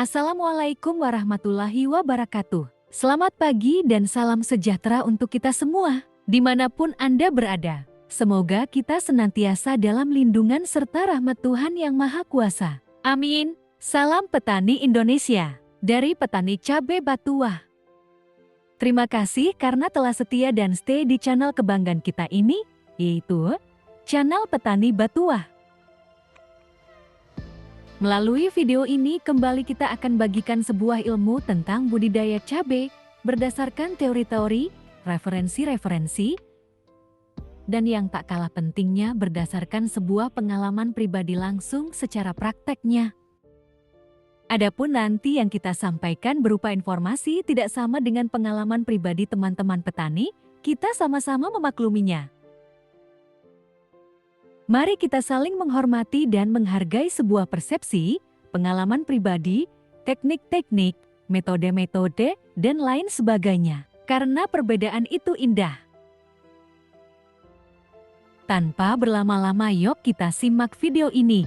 Assalamualaikum warahmatullahi wabarakatuh. Selamat pagi dan salam sejahtera untuk kita semua, dimanapun Anda berada. Semoga kita senantiasa dalam lindungan serta rahmat Tuhan Yang Maha Kuasa. Amin. Salam Petani Indonesia, dari Petani Cabai Batuah. Terima kasih karena telah setia dan stay di channel kebanggaan kita ini, yaitu channel Petani Batuah. Melalui video ini kembali kita akan bagikan sebuah ilmu tentang budidaya cabai berdasarkan teori-teori, referensi-referensi, dan yang tak kalah pentingnya berdasarkan sebuah pengalaman pribadi langsung secara prakteknya. Adapun nanti yang kita sampaikan berupa informasi tidak sama dengan pengalaman pribadi teman-teman petani, kita sama-sama memakluminya. Mari kita saling menghormati dan menghargai sebuah persepsi, pengalaman pribadi, teknik-teknik, metode-metode, dan lain sebagainya. Karena perbedaan itu indah. Tanpa berlama-lama yuk kita simak video ini.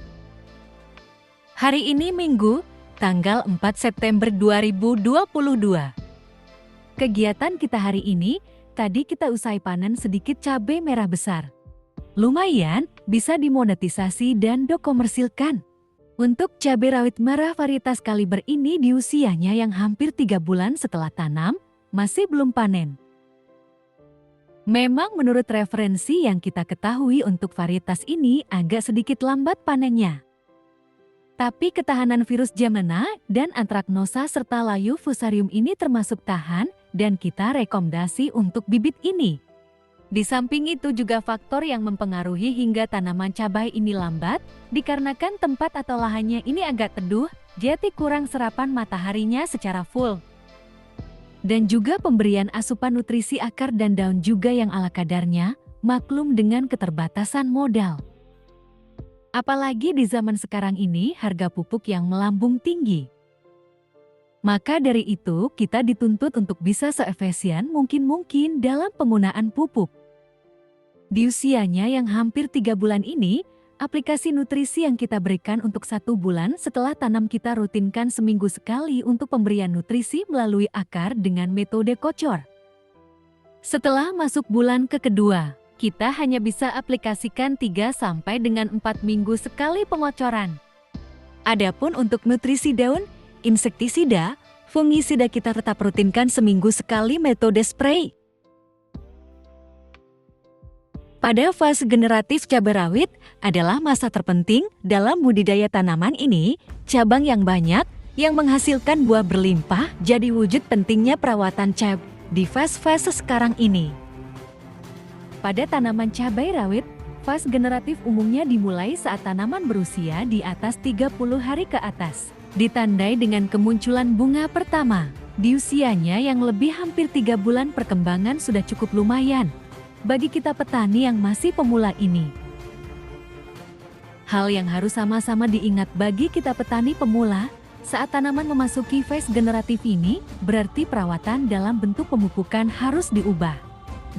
Hari ini Minggu, tanggal 4 September 2022. Kegiatan kita hari ini, tadi kita usai panen sedikit cabai merah besar. Lumayan, bisa dimonetisasi dan dokomersilkan. Untuk cabai rawit merah varietas kaliber ini di usianya yang hampir 3 bulan setelah tanam, masih belum panen. Memang menurut referensi yang kita ketahui untuk varietas ini agak sedikit lambat panennya. Tapi ketahanan virus Yamana dan Antraknosa serta layu fusarium ini termasuk tahan dan kita rekomendasi untuk bibit ini. Di samping itu juga faktor yang mempengaruhi hingga tanaman cabai ini lambat, dikarenakan tempat atau lahannya ini agak teduh, jadi kurang serapan mataharinya secara full. Dan juga pemberian asupan nutrisi akar dan daun juga yang ala kadarnya, maklum dengan keterbatasan modal. Apalagi di zaman sekarang ini harga pupuk yang melambung tinggi. Maka dari itu, kita dituntut untuk bisa seefisien mungkin dalam penggunaan pupuk. Di usianya yang hampir 3 bulan ini, aplikasi nutrisi yang kita berikan untuk 1 bulan setelah tanam kita rutinkan seminggu sekali untuk pemberian nutrisi melalui akar dengan metode kocor. Setelah masuk bulan kedua, kita hanya bisa aplikasikan 3 sampai dengan 4 minggu sekali pengocoran. Adapun untuk nutrisi daun, insektisida, fungisida kita tetap rutinkan seminggu sekali metode spray. Pada fase generatif cabai rawit adalah masa terpenting dalam budidaya tanaman ini, cabang yang banyak yang menghasilkan buah berlimpah jadi wujud pentingnya perawatan cabai di fase-fase sekarang ini. Pada tanaman cabai rawit, fase generatif umumnya dimulai saat tanaman berusia di atas 30 hari ke atas. Ditandai dengan kemunculan bunga pertama. Di usianya yang lebih hampir 3 bulan perkembangan sudah cukup lumayan bagi kita petani yang masih pemula ini. Hal yang harus sama-sama diingat bagi kita petani pemula, saat tanaman memasuki fase generatif ini, berarti perawatan dalam bentuk pemupukan harus diubah.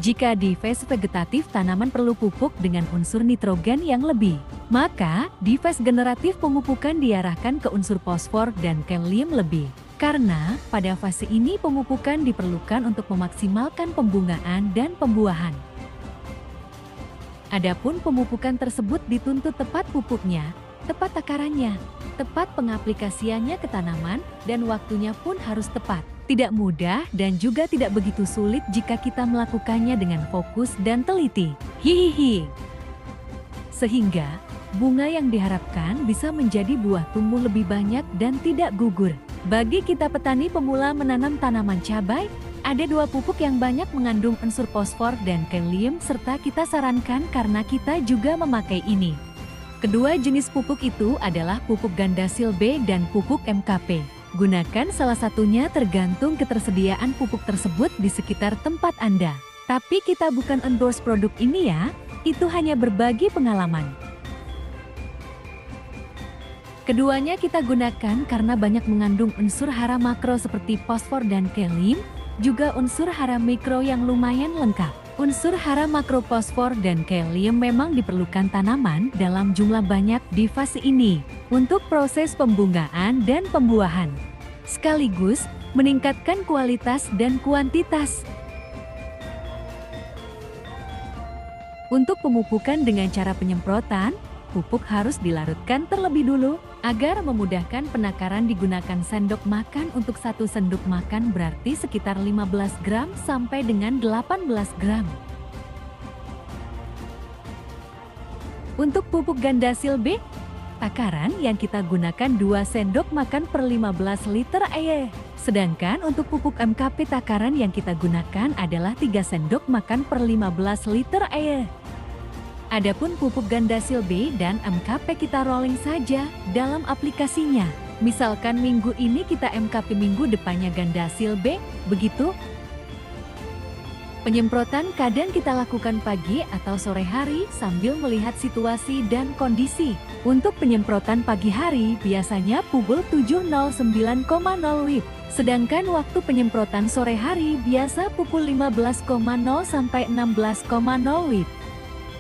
Jika di fase vegetatif tanaman perlu pupuk dengan unsur nitrogen yang lebih, maka di fase generatif pemupukan diarahkan ke unsur fosfor dan kalium lebih. Karena pada fase ini pemupukan diperlukan untuk memaksimalkan pembungaan dan pembuahan. Adapun pemupukan tersebut dituntut tepat pupuknya, tepat takarannya, tepat pengaplikasiannya ke tanaman, dan waktunya pun harus tepat. Tidak mudah dan juga tidak begitu sulit jika kita melakukannya dengan fokus dan teliti. Hihihi. Sehingga, bunga yang diharapkan bisa menjadi buah tumbuh lebih banyak dan tidak gugur. Bagi kita petani pemula menanam tanaman cabai, ada 2 pupuk yang banyak mengandung unsur fosfor dan kalium serta kita sarankan karena kita juga memakai ini. Kedua jenis pupuk itu adalah pupuk Gandasil B dan pupuk MKP. Gunakan salah satunya tergantung ketersediaan pupuk tersebut di sekitar tempat Anda. Tapi kita bukan endorse produk ini ya, itu hanya berbagi pengalaman. Keduanya kita gunakan karena banyak mengandung unsur hara makro seperti fosfor dan kalium, juga unsur hara mikro yang lumayan lengkap. Unsur hara makroposfor dan kalium memang diperlukan tanaman dalam jumlah banyak di fase ini untuk proses pembunggaan dan pembuahan, sekaligus meningkatkan kualitas dan kuantitas. Untuk pemupukan dengan cara penyemprotan, pupuk harus dilarutkan terlebih dulu agar memudahkan penakaran. Digunakan sendok makan untuk 1 sendok makan, berarti sekitar 15 gram sampai dengan 18 gram. Untuk pupuk Gandasil B, takaran yang kita gunakan 2 sendok makan per 15 liter air. Sedangkan untuk pupuk MKP takaran yang kita gunakan adalah 3 sendok makan per 15 liter air. Adapun pupuk Gandasil B dan MKP kita rolling saja dalam aplikasinya. Misalkan minggu ini kita MKP, minggu depannya Gandasil B, begitu. Penyemprotan kadang kita lakukan pagi atau sore hari sambil melihat situasi dan kondisi. Untuk penyemprotan pagi hari biasanya pukul 7.09,0 WIB. Sedangkan waktu penyemprotan sore hari biasa pukul 15.0 sampai 16.0 WIB.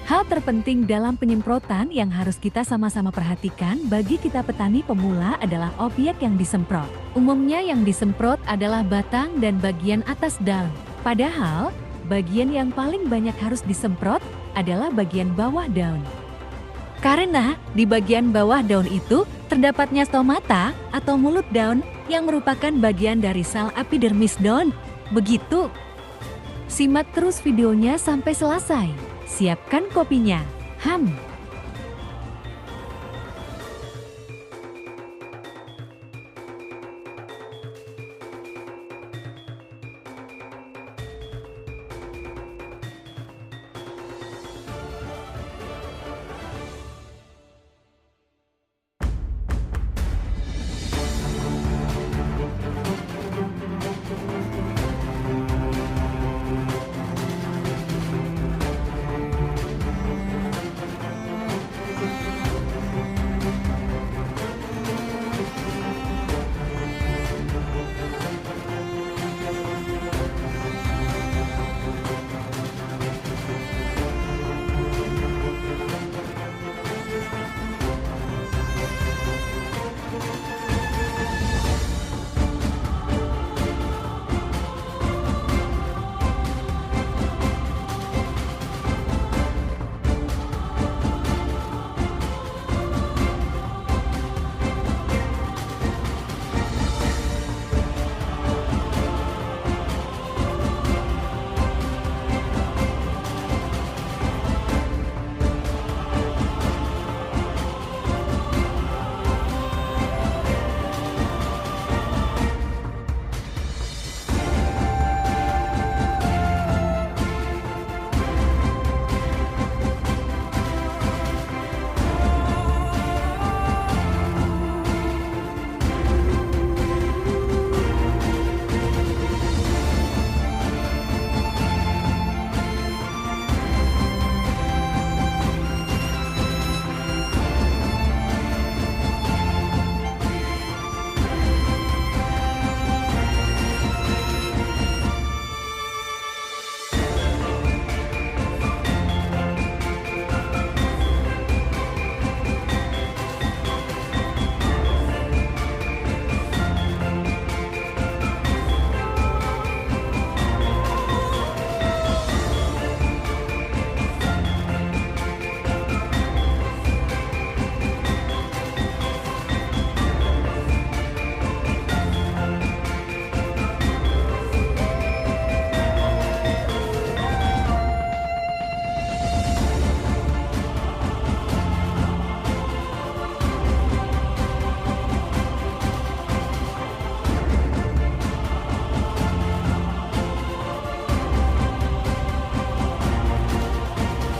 Hal terpenting dalam penyemprotan yang harus kita sama-sama perhatikan bagi kita petani pemula adalah objek yang disemprot. Umumnya yang disemprot adalah batang dan bagian atas daun. Padahal, bagian yang paling banyak harus disemprot adalah bagian bawah daun. Karena di bagian bawah daun itu terdapatnya stomata atau mulut daun yang merupakan bagian dari sel epidermis daun. Begitu. Simak terus videonya sampai selesai. Siapkan kopinya.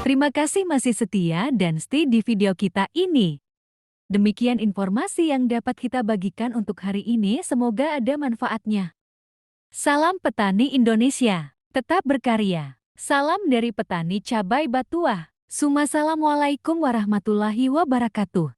Terima kasih masih setia dan stay di video kita ini. Demikian informasi yang dapat kita bagikan untuk hari ini, semoga ada manfaatnya. Salam petani Indonesia, tetap berkarya. Salam dari petani cabai Batuah. Assalamualaikum warahmatullahi wabarakatuh.